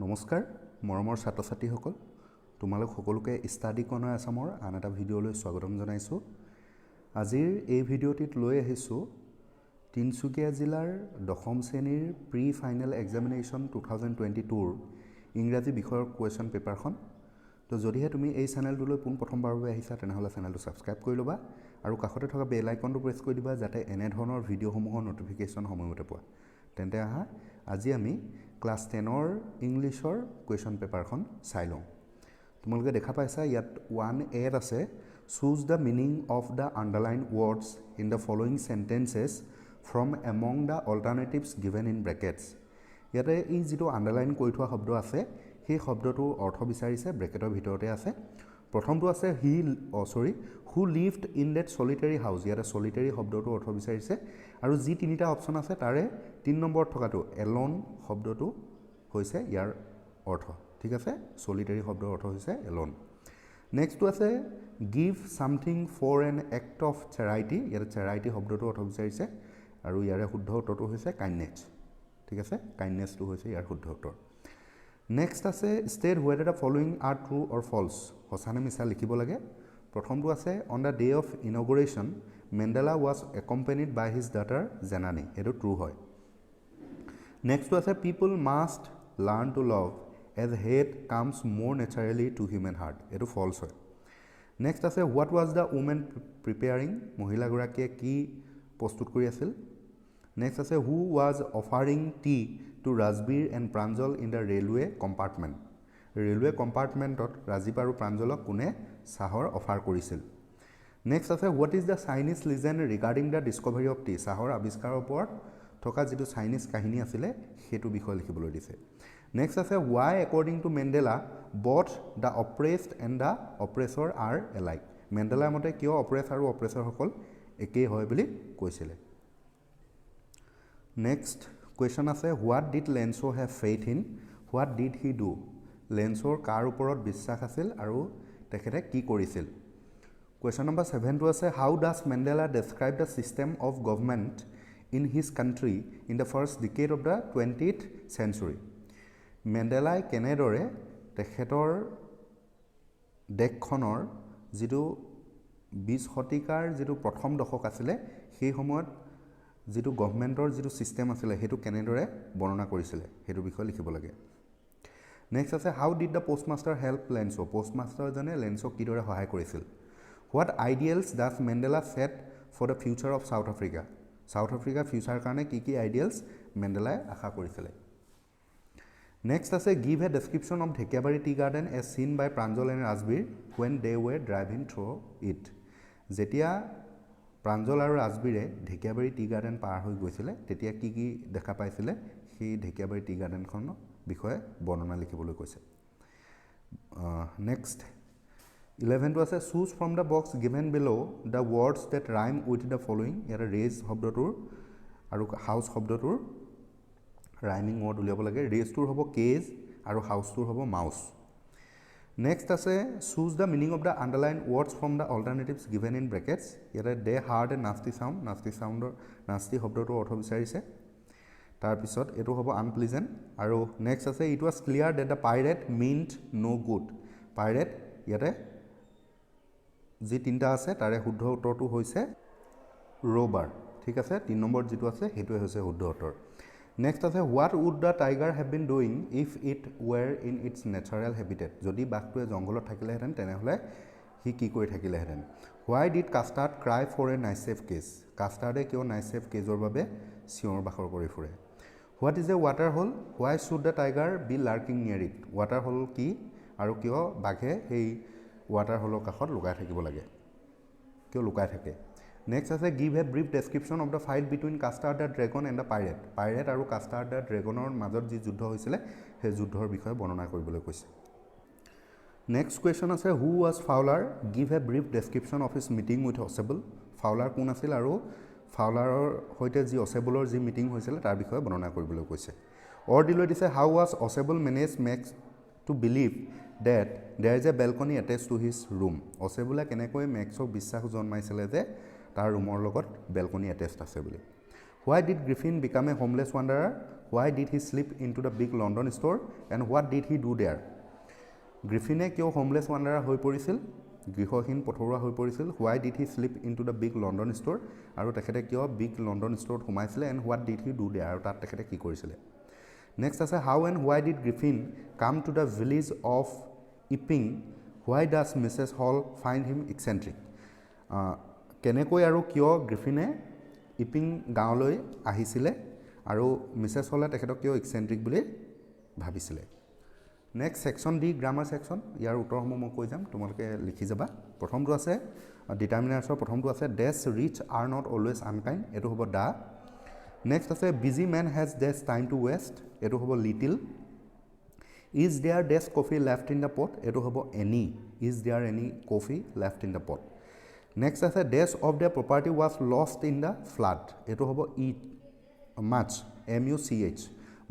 নমস্কাৰ মৰমৰ ছাত্ৰ ছাত্ৰীসকল তোমালোক সকলোকে ষ্টাডি কৰ্ণাৰ আসামৰ আন এটা ভিডিঅ'লৈ স্বাগতম জনাইছোঁ আজিৰ এই ভিডিঅ'টিত লৈ আহিছোঁ তিনসুকীয়া জিলাৰ দশম শ্ৰেণীৰ প্ৰি ফাইনেল এক্সামিনেশ্যন 2022 ইংৰাজী বিষয়ৰ কুৱেশ্যন পেপাৰখন তো যদিহে তুমি এই চেনেলটোলৈ প্ৰথমবাৰৰ বাবে আহিছা তেনেহ'লে চেনেলটো ছাবস্ক্ৰাইব কৰি ল'বা আৰু কাষতে থকা বেল আইকনটো প্ৰেছ কৰি দিবা যাতে এনে ধৰণৰ ভিডিঅ'সমূহৰ নটিফিকেশ্যন সময়মতে পোৱা তেন্তে আহা আজি আমি ক্লাছ 10ৰ ইংলিছৰ কুৱেশ্যন পেপাৰখন চাই লওঁ তোমালোকে দেখা পাইছা ইয়াত 1A আছে choose the meaning of the underlined words in the following sentences from among the alternatives given in brackets ইয়াতে এই যেটো আন্ডাৰলাইন কৰি থোৱা শব্দ আছে সেই শব্দটোৰ অৰ্থ বিচাৰিছে ব্ৰেকেটৰ ভিতৰতে আছে প্ৰথমটো আছে who lived in that solitary house ইয়াতে solitary শব্দটোৰ অৰ্থ বিচাৰিছে আৰু যি তিনিটা অপচন আছে তাৰে 3 নম্বৰ থকাটো alone শব্দটো হৈছে ইয়াৰ অৰ্থ ঠিক আছে solitary শব্দৰ অৰ্থ হৈছে alone নেক্সটটো আছে give something for an act of charity ইয়াতে charity শব্দটো অৰ্থ বিচাৰিছে আৰু ইয়াৰে শুদ্ধ উত্তৰটো হৈছে kindness ঠিক আছে kindness টো হৈছে ইয়াৰ শুদ্ধ উত্তৰ নেক্সট আছে state whether the following are true or false হসানে মিছা লিখিব লাগে প্ৰথমটো আছে on the day of inauguration Mandela was accompanied by his daughter Janani এটো ট্ৰু হয় নেক্সট আছে people must learn to love as hate comes more naturally to human heart এটো false হয় নেক্সট আছে what was the woman preparing মহিলা গৰাকীয়ে কি প্ৰস্তুত কৰি আছিল নেক্সট আছে who was offering tea to Rajbir and Pranjal in the railway compartment railway compartmentত Rajiv আৰু প্ৰাঞ্জলক কোনে চাহৰ অফাৰ কৰিছিল নেক্সট আছে what is the Chinese legend regarding the discovery of tea চাহৰ আৱিষ্কাৰৰ ওপৰত থকা যেটো চাইনিজ কাহিনী আছিল হেতু বিষয় লিখিবলৈ দিছে নেক্সট আছে why according to Mandela both the oppressed and the oppressor are alike মেণ্ডেলাৰ মতে কিয় অপ্ৰেছ আৰু অপ্ৰেছৰ সকল একেই হয় বুলি কৈছিল নেক্সট কোৱেশ্চন আছে what did Lenso have faith in what did he do লেন্সৰ কাৰ ওপৰত বিশ্বাস আছিল আৰু তেখেতে কি কৰিছিল কোৱেশ্চন নম্বৰ 7 টো আছে how does Mandela describe the system of government in his country in the first decade of the 20th century মেণ্ডেলাই কেনেদৰে তেখেতৰ দেশখনৰ যেটো 20 শতিকাৰ যেটো প্ৰথম দশক আছিল সেই সময়ত যেটো গভৰ্নমেন্টৰ যেটো সিস্টেম আছিল হেতু কেনেদৰে বৰ্ণনা কৰিছিল হেতু বিষয় লিখিব লাগে নেক্সট আছে how did the postmaster help Lenso postmaster জনে লেন্সক কিদৰে সহায় কৰিছিল what ideals does Mandela set for the future of South Africa South Africa future কাৰণে কি ideals মেণ্ডেলাই আশা কৰিছিল নেক্সট আছে give a description of Dhekabari tea garden as seen by Pranjal and Rajbir when they were driving through it যেতিয়া প্ৰাঞ্জল আৰু ৰাজবীৰে ঢেকিয়াবাৰী tea garden পাৰ হৈ গৈছিল তেতিয়া কি দেখা পাইছিল সেই ঢেকিয়াবাৰী টি গাৰ্ডেনখনৰ বিষয়ে বৰ্ণনা লিখিবলৈ কৈছে নেক্সট 11 টো আছে choose from the box given below the words that rhyme with the following year raise শব্দটোৰ আৰু হাউস শব্দটোৰ ৰাইমিং ৱৰ্ড উলিয়াব লাগে raise টোৰ হ'ব কেজ আৰু হাউস টোৰ হ'ব মাউস Next আছে choose the meaning of the underlined words from the alternatives given in brackets ইয়াতে they heard a nasty sound nasty শব্দটো অৰ্থ বিচাৰিছে তাৰ পিছত এটো হ'ব unpleasant আৰু next আছে it was clear that the pirate meant no good pirate ইয়াতে যি তিনটা আছে তাৰে শুদ্ধ উত্তৰটো হৈছে robber ঠিক আছে 3 নম্বৰ যেটো আছে হেতুৱে হৈছে শুদ্ধ উত্তৰ Next আছে what would the tiger have been doing if it were in its natural habitat যদি বাঘটোৱে জংগলত থাকিলেহেঁতেন তেনেহলে হি কি কৰি থাকিলেহেঁতেন why did custard cry for a nice safe case custardে কিয় nice safe caseৰ বাবে চিঞৰ বাখৰ কৰি ফুৰে what is a water hole why should the tiger be lurking near it water hole কি আৰু কিয় বাঘে এই water hole কাষত লুকাই থাকিব লাগে কিয় লুকাই থাকে Next আছে give a brief description of the fight between Custard the dragon and the pirate আৰু Custard the dragonৰ মাজত যি যুদ্ধ হৈছিল সেই যুদ্ধৰ বিষয়ে বৰ্ণনা কৰিবলৈ কৈছে Next question আছে who was Fowler give a brief description of his meeting with Osable Fowler কোন আছিল আৰু Fowlerৰ হৈতে যি Osableৰ যি মিটিং হৈছিল তাৰ বিষয়ে বৰ্ণনা কৰিবলৈ কৈছে or দিলৈ দিছে how was Osable managed Max to believe that there is a balcony attached to his room Osable কেনেকৈ Maxক বিশ্বাস জন্মাইছিল যে তাৰ ৰুমৰ লগত বেলকনি এটেচড আছে বুলি Why did Griffin become a homeless wanderer? Why did he slip into the big London store? And what did he do there? Griffine কিয় homeless wanderer হৈ পৰিছিল? গৃহহীন পথৰুৱা হৈ পৰিছিল. Why did he slip into the big London store? আৰু তেখেতে কিয় big London store সোমাইছিল? And what did he do there? আৰু তাত তেখেতে কি কৰিছিল? Next আছে how and why did Griffin come to the village of Epping? Why does Mrs. Hall find him eccentric? কেনেকৈ আৰু কিয় গ্ৰিফিনে ইপিং গাঁৱলৈ আহিছিলে আৰু মিছেছ হলে তেখেতক কিয় এক্সেন্ট্ৰিক বুলি ভাবিছিলে next section the grammar section ইয়াৰ উত্তৰসমূহ মই কৈ যাম তোমালোকে লিখি যাবা প্ৰথমটো আছে ডিটাৰমিনাৰ্ছৰ প্ৰথমটো আছে dash rich are not always unkind এটো হ'ব দা নেক্সট আছে busy man has dash time to waste এটো হ'ব little is there dash coffee left in the pot এটো হ'ব any is there any coffee left in the pot Next as a dash of the property was lost in the flood. Eto hobo eat much much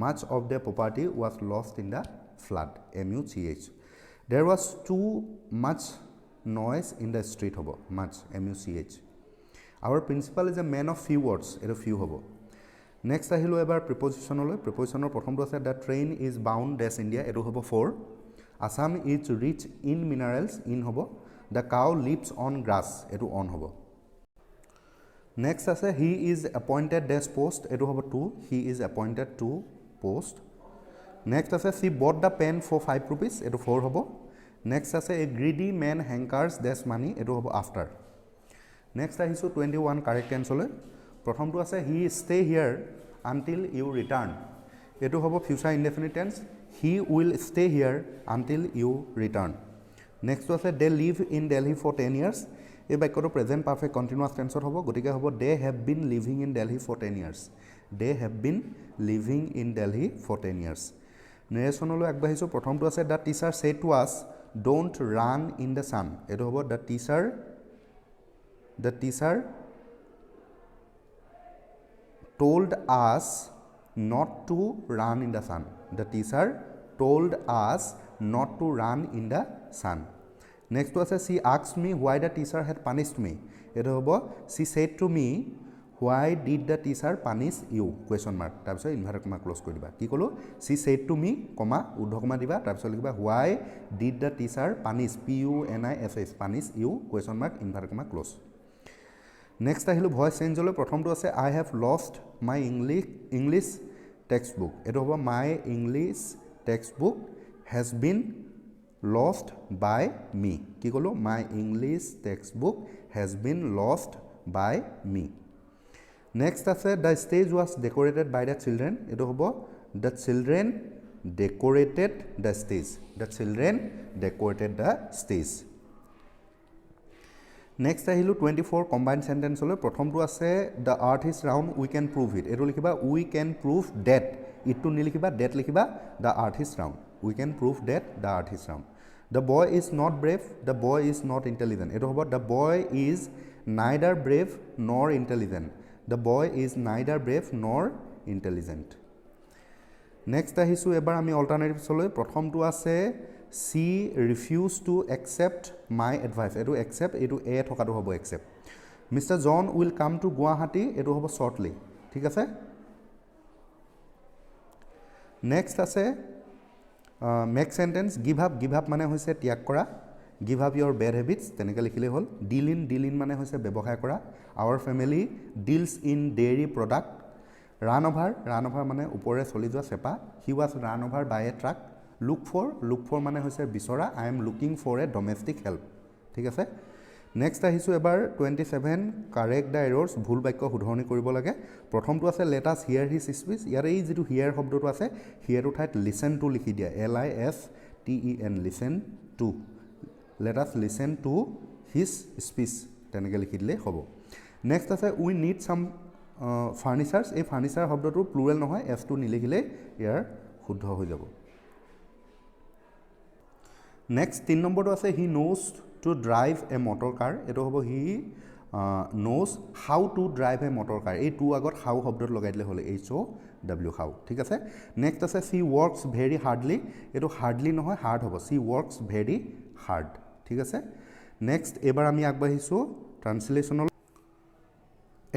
much of the property was lost in the flood much. There was too much noise in the street hobo much much. Our principal is a man of few words. Eto few hobo. Next ahilo ebar prepositional prepositional prothom ase the train is bound dash India. Eto hobo for. Assam is rich in minerals in hobo. The cow lives on grass etu on hobo next ase he is appointed dash post etu hobo to he is appointed to post next ase she bought the pen for 5 rupees etu 4 hobo next ase a greedy man hankers dash money etu hobo after next ahisu 21 correct answer le prothom tu ase he stay here until you return etu hobo future indefinite tense he will stay here until you return Next was they live in Delhi for 10 years. A by present perfect continuous tense hobo. Gotika hobo they have been living in Delhi for 10 years. They have been living in Delhi for 10 years. Narration holo agbahiso prothom to ase the teacher said to us don't run in the sun. Eto hobo the teacher told us not to run in the sun. The teacher told us not to run in the sun. Next was she asked me why the teacher had punished me. Eto hobo she said to me why did the teacher punish you question mark tar piso inverted comma close kori diba ki kolo she said to me comma urdhwa comma diba tar piso likhiba why did the teacher punish p u n i s h punish you question mark inverted comma close next ahilo voice change holo prothom to ase I have lost my english textbook. Eto hobo my english textbook has been lost by me. Ki kolo my English textbook has been lost by me. Next ase the stage was decorated by the children. Eto hobo the children decorated the stage. The children decorated the stage. Next ahilo 24 combined sentence holo prothom tu ase the earth is round we can prove it. Eto likhiba we can prove that. Itu nilikhiba that likhiba the earth is round. We can prove that the earth is round. The boy is not brave. The boy is not intelligent. Eto hobo the boy is neither brave nor intelligent. The boy is neither brave nor intelligent. Next ahisu ebar ami alternatives holo prothom tu ase she refused to accept my advice. Eto accept eto a thokatu hobo accept. Mr. John will come to Guwahati. Eto hobo shortly. Thik ase next ase make sentence give up mane hoise tyag kora give up your bad habits teneka likhile hol deal in mane hoise bebohay kora our family deals in dairy product run over mane upore choli joa sepa he was run over by a truck look for mane hoise bisora I am looking for a domestic help thik ase next ahisu ebar 27 correct the errors bhul bakyo hudhoni koribo lage prothom tu ase let us hear his speech yare ei jitu hear shobdo tu ase hear uthait listen to likhi dia l i s t e n listen to let us listen to his speech teneke likhi dile hobo next ase we need some furnitures ei furniture shobdo tu plural nohoy s to nilikhile yar shuddho hoi jabo next 3 number tu ase he knows to drive a motor car. Eto hobo he knows how to drive a motor car. Ei tu agot how shobdot logai dile hole h o w how. Thik ase next ase she works very hardly. Eto hardly nohoy hard hobo she works very hard. Thik ase next ebar ami agbahisu translation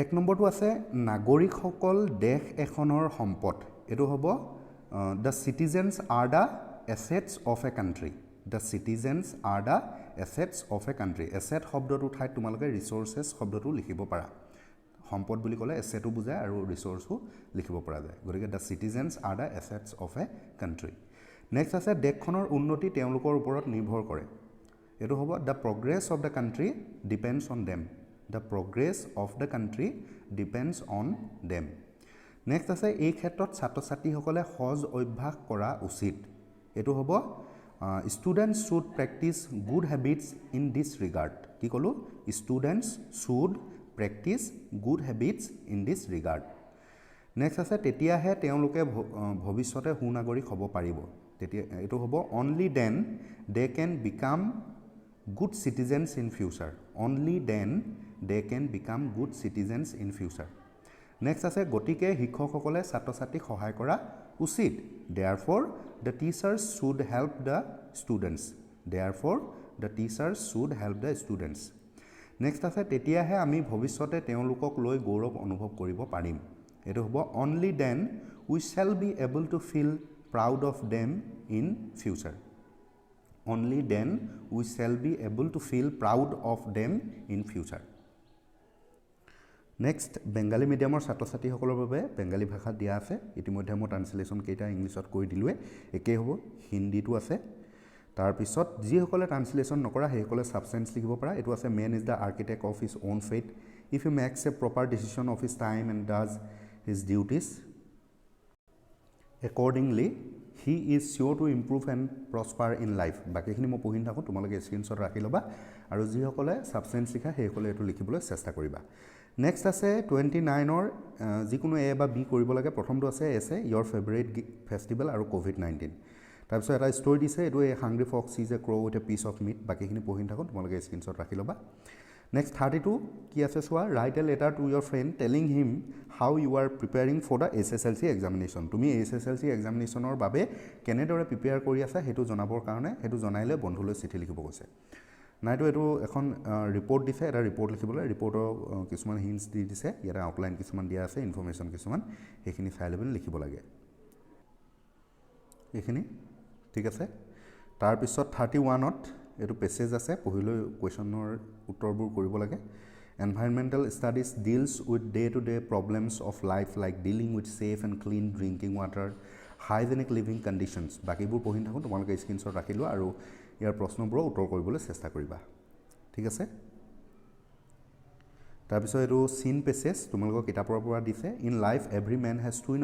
এক নম্বৰটো আছে নাগৰিকসকল দেশ এখনৰ সম্পদ এটো হ'ব the citizens are the assets of a country the citizens are the assets of a country asset শব্দটো ঠাইত তোমালোকে resources শব্দটো লিখিব পাৰা সম্পদ বুলি ক'লে এছেটো বুজায় আৰু ৰিসোৰ্সও লিখিব পৰা যায় গতিকে the citizens are the assets of a country next আছে দেশখনৰ উন্নতি তেওঁলোকৰ ওপৰত নিৰ্ভৰ কৰে এটো হ'ব the progress of the country depends on them the progress of the country depends on them next আছে এই ক্ষেত্ৰত ছাত্ৰ-ছাত্ৰীসকলে সজ অভ্যাস কৰা উচিত এটো হ'ব students should practice good habits in this regard কি কলো students should practice good habits in this regard next আছে তেতিয়াহে তেওঁলোকে ভৱিষ্যতে সুনাগৰিক হ'ব পাৰিব তেতিয়া এটো হ'ব only then they can become good citizens in future only then they can become good citizens in future next আছে গতিকে শিক্ষকসকলে ছাত্ৰ-ছাত্ৰীক সহায় কৰা উচিত therefore the teachers should help the students therefore the teachers should help the students next আছে তেতিয়াহে আমি ভৱিষ্যতে তেওঁলোকক লৈ গৌৰৱ অনুভৱ কৰিব পাৰিম এটো হ'ব only then we shall be able to feel proud of them in future only then we shall be able to feel proud of them in future next বেঙ্গালী মিডিয়ামৰ ছাত্ৰ-ছাত্ৰীসকলৰ বাবে বেঙ্গালী ভাষা দিয়া আছে ইতিমধ্যে মই ট্ৰান্সলেচন কেইটা ইংলিছত কৈ দিলুৱে একে হ'ব হিন্দীটো আছে তাৰ পিছত যিসকলে ট্ৰান্সলেচন নকৰা সেইসকলে সাবসেন্স লিখিব পাৰা এটো আছে man is the architect of his own fate if he makes a proper decision of his time and does his duties accordingly he is sure to improve and prosper in life বাকিখিনি মই পঢ়ি থাকো তোমালোকে screenshot ৰাখি লবা আৰু যিসকলে সাবসেন্স লিখা সেইসকলে এটো লিখিবলৈ চেষ্টা কৰিবা নেক্সট আছে 29 ৰ যিকোনো এ বা বি কৰিব লাগে প্ৰথমটো আছে এছে your favorite festival আৰু covid-19 তাৰপিছত এটা ষ্টৰী দিছে এটো এ hungry fox sees a crow with a piece of meat বাকিখিনি পঢ়ি থাকো তোমালোকে স্ক্ৰিনশ্বট ৰাখি লবা next 32 কি আছে সোৱা write a letter to your friend telling him how you are preparing for the HSLC examination তুমি HSLC examinationৰ বাবে কেনেদৰে প্ৰিপেয়াৰ কৰি আছা হেতু জনাবৰ কাৰণে হেতু জনাইলে বন্ধুলৈ চিঠি লিখিব কৈছে নাইটো এটো এখন ৰিপৰ্ট দিছে এটা ৰিপৰ্ট লিখিবলৈ ৰিপৰ্টৰ কিছুমান হিন্টস দি দিছে ইয়াৰ আউটলাইন কিছুমান দিয়া আছে ইনফৰমেশন কিছুমান হেখিনি ফাইল লেভেল লিখিব লাগে এখিনি ঠিক আছে তাৰ পিছত 31 ত এটো পেছেজ আছে পঢ়িলৈ কোৱেশ্চনৰ উত্তৰবোৰ কৰিব লাগে environmental studies deals with day to day problems of life like dealing with safe and clean drinking water hygienic living conditions বাকিবোৰ পঢ়ি থাকো তোমালোকে স্ক্ৰিনশ্বট ৰাখি লোৱা আৰু ইয়াৰ প্ৰশ্নবোৰ উত্তৰ কৰিবলৈ চেষ্টা কৰিবা ঠিক আছে তাৰ পিছত এটো সিন পেছেজ তোমালোকৰ কিতাপৰ পৰা দিছে in life every man has twin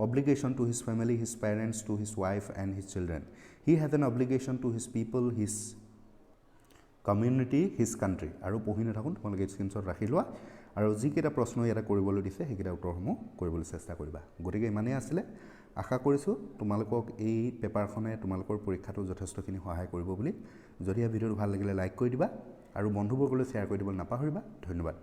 obligation to his family his parents to his wife and his children he has an obligation to his people his community his country আৰু পঢ়ি নাথাকো তোমালোকে screenshot ৰাখি লোৱা আৰু যিকেইটা প্ৰশ্ন ইয়াত কৰিবলৈ দিছে সেইকেইটা উত্তৰসমূহ কৰিবলৈ চেষ্টা কৰিবা গতিকে ইমানেই আছিল আশা কৰিছো তোমালোকক এই পেপাৰখনে তোমালোকৰ পৰীক্ষাটো যথেষ্টখিনি সহায় কৰিব বুলি যদি এই ভিডিঅটো ভাল লাগিলে লাইক কৰি দিবা আৰু বন্ধুবৰ্গলৈ শ্বেয়াৰ কৰি দিবলৈ নাপাহৰিবা ধন্যবাদ